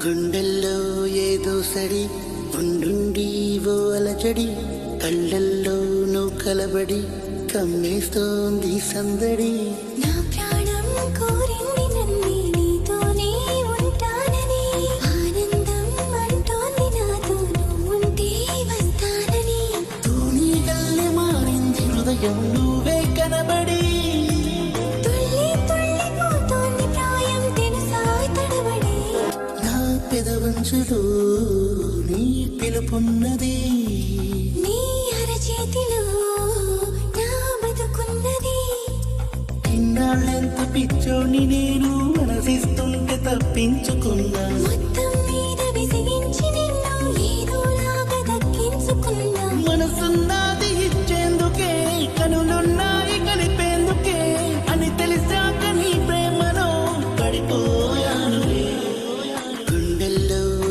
గుండెల్లో ఏదో సడి ఉండుండి ఓ అలజడి కళ్ళల్లో నువ్వు కలబడి కమ్మేస్తోంది సందడి నా ప్రాణం కోరింది నన్నే నీతోనే ఉంటానని ఆనందం అంటోంది నాతో నువ్వుంటే వస్తానని తూనీగల్లె మారింది హృదయం నువ్వే కనబడి తుళ్ళి తుళ్ళి పోతోంది ప్రాయం తెలుసా తడబడి నా పెదవంచులో నీ పిలుపున్నది నీ అరచేతిలో నా బతుకున్నది ఇన్నాళ్ళెంత పిచ్చోని నేను మనసిస్తుంటే తప్పించుకున్నా